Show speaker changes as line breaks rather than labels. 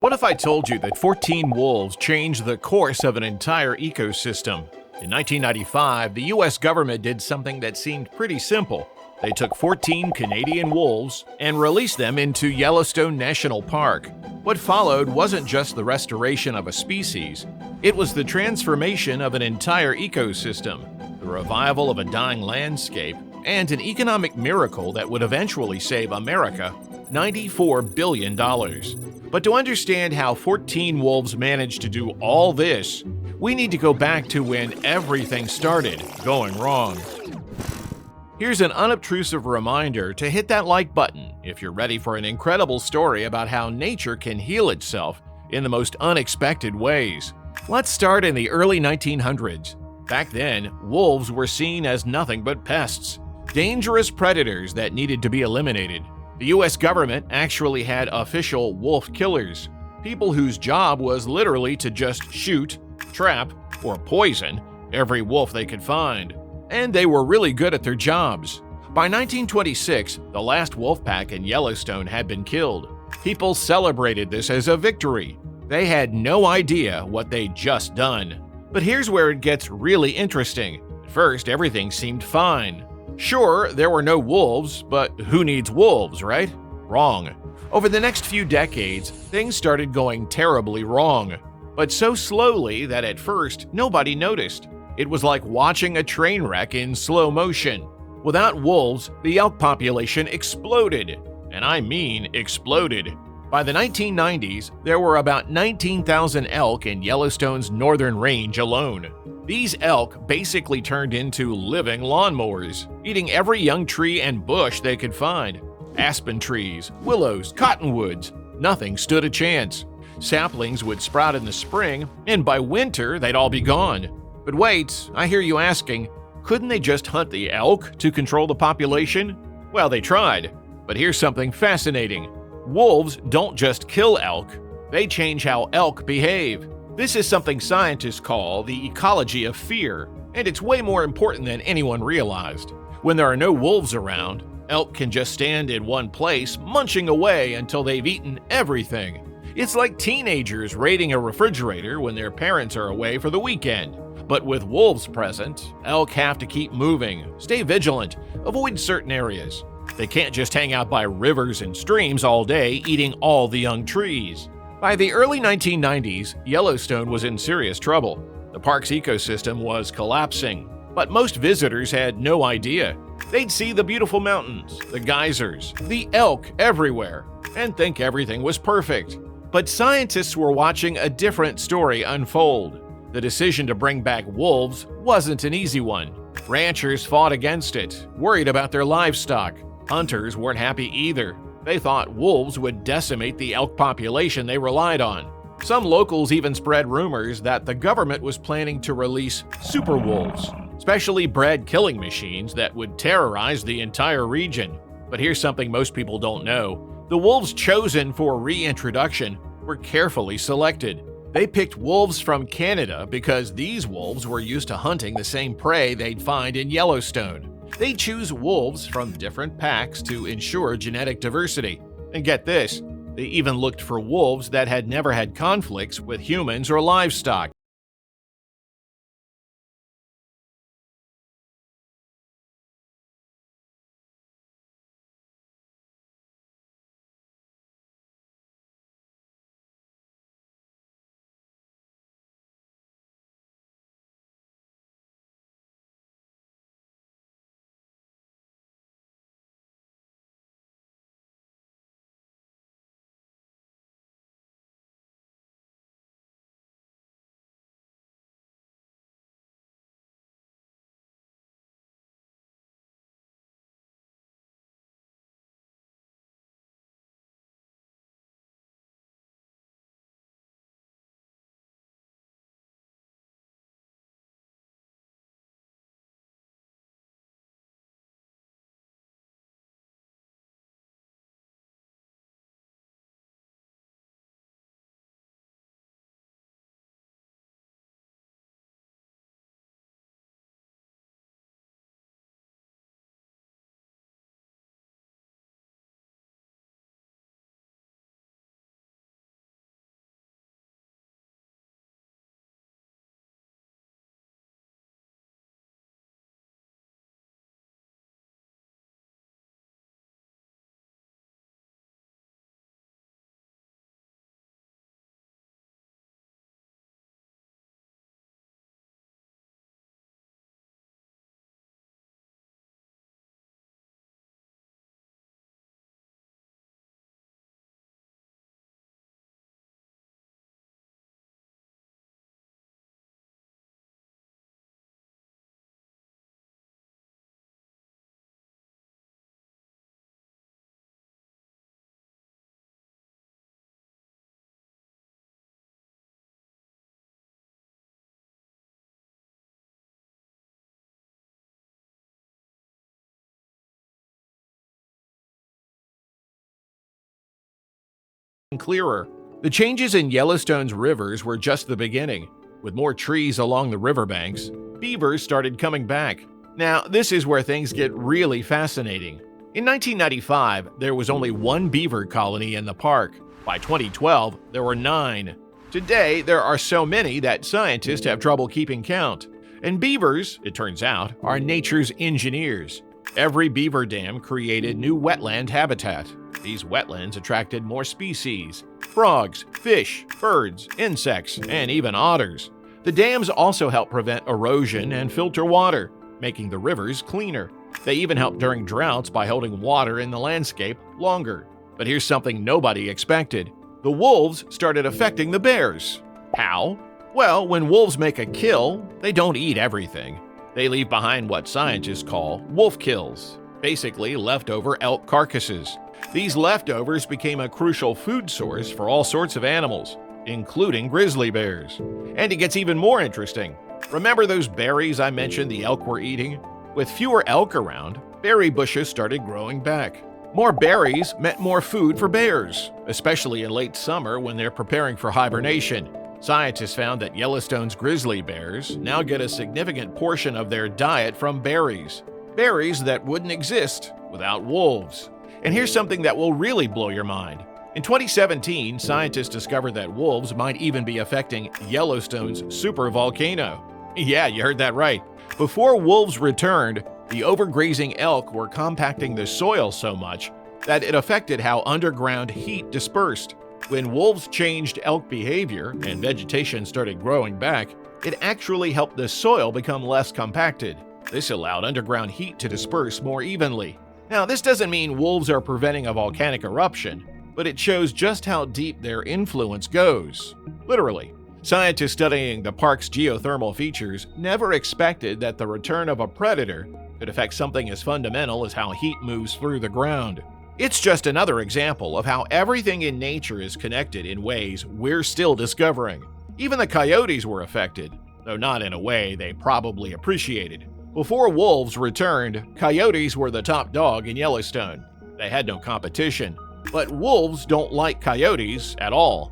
What if I told you that 14 wolves changed the course of an entire ecosystem? In 1995, the US government did something that seemed pretty simple. They took 14 Canadian wolves and released them into Yellowstone National Park. What followed wasn't just the restoration of a species, it was the transformation of an entire ecosystem, the revival of a dying landscape, and an economic miracle that would eventually save America $94 billion. But to understand how 14 wolves managed to do all this, we need to go back to when everything started going wrong. Here's an unobtrusive reminder to hit that like button if you're ready for an incredible story about how nature can heal itself in the most unexpected ways. Let's start in the early 1900s. Back then, wolves were seen as nothing but pests, dangerous predators that needed to be eliminated. The US government actually had official wolf killers, people whose job was literally to just shoot, trap, or poison every wolf they could find. And they were really good at their jobs. By 1926, the last wolf pack in Yellowstone had been killed. People celebrated this as a victory. They had no idea what they'd just done. But here's where it gets really interesting. At first, everything seemed fine. Sure, there were no wolves, but who needs wolves, right? Wrong. Over the next few decades, things started going terribly wrong, but so slowly that at first nobody noticed. It was like watching a train wreck in slow motion. Without wolves, the elk population exploded, and I mean exploded. By the 1990s, there were about 19,000 elk in Yellowstone's northern range alone. These elk basically turned into living lawnmowers, eating every young tree and bush they could find. Aspen trees, willows, cottonwoods, nothing stood a chance. Saplings would sprout in the spring, and by winter they'd all be gone. But wait, I hear you asking, couldn't they just hunt the elk to control the population? Well, they tried, but here's something fascinating. Wolves don't just kill elk, they change how elk behave. This is something scientists call the ecology of fear, and it's way more important than anyone realized. When there are no wolves around, elk can just stand in one place, munching away until they've eaten everything. It's like teenagers raiding a refrigerator when their parents are away for the weekend. But with wolves present, elk have to keep moving, stay vigilant, avoid certain areas. They can't just hang out by rivers and streams all day, eating all the young trees. By the early 1990s, Yellowstone was in serious trouble. The park's ecosystem was collapsing, but most visitors had no idea. They'd see the beautiful mountains, the geysers, the elk everywhere, and think everything was perfect. But scientists were watching a different story unfold. The decision to bring back wolves wasn't an easy one. Ranchers fought against it, worried about their livestock. Hunters weren't happy either. They thought wolves would decimate the elk population they relied on. Some locals even spread rumors that the government was planning to release super wolves, specially bred killing machines that would terrorize the entire region. But here's something most people don't know. The wolves chosen for reintroduction were carefully selected. They picked wolves from Canada because these wolves were used to hunting the same prey they'd find in Yellowstone. They choose wolves from different packs to ensure genetic diversity. And get this, they even looked for wolves that had never had conflicts with humans or livestock. clearer. The changes in Yellowstone's rivers were just the beginning. With more trees along the riverbanks, beavers started coming back. Now, this is where things get really fascinating. In 1995, there was only one beaver colony in the park. By 2012, there were 9. Today, there are so many that scientists have trouble keeping count. And beavers, it turns out, are nature's engineers. Every beaver dam created new wetland habitat. These wetlands attracted more species: frogs, fish, birds, insects, and even otters. The dams also help prevent erosion and filter water, making the rivers cleaner. They even help during droughts by holding water in the landscape longer. But here's something nobody expected. The wolves started affecting the bears. How? Well, when wolves make a kill, they don't eat everything. They leave behind what scientists call wolf kills, basically leftover elk carcasses. These leftovers became a crucial food source for all sorts of animals, including grizzly bears. And it gets even more interesting. Remember those berries I mentioned the elk were eating? With fewer elk around, berry bushes started growing back. More berries meant more food for bears, especially in late summer when they're preparing for hibernation. Scientists found that Yellowstone's grizzly bears now get a significant portion of their diet from berries. Berries that wouldn't exist without wolves. And here's something that will really blow your mind. In 2017, scientists discovered that wolves might even be affecting Yellowstone's supervolcano. Yeah, you heard that right. Before wolves returned, the overgrazing elk were compacting the soil so much that it affected how underground heat dispersed. When wolves changed elk behavior and vegetation started growing back, it actually helped the soil become less compacted. This allowed underground heat to disperse more evenly. Now, this doesn't mean wolves are preventing a volcanic eruption, but it shows just how deep their influence goes. Literally. Scientists studying the park's geothermal features never expected that the return of a predator could affect something as fundamental as how heat moves through the ground. It's just another example of how everything in nature is connected in ways we're still discovering. Even the coyotes were affected, though not in a way they probably appreciated. Before wolves returned, coyotes were the top dog in Yellowstone. They had no competition. But wolves don't like coyotes at all.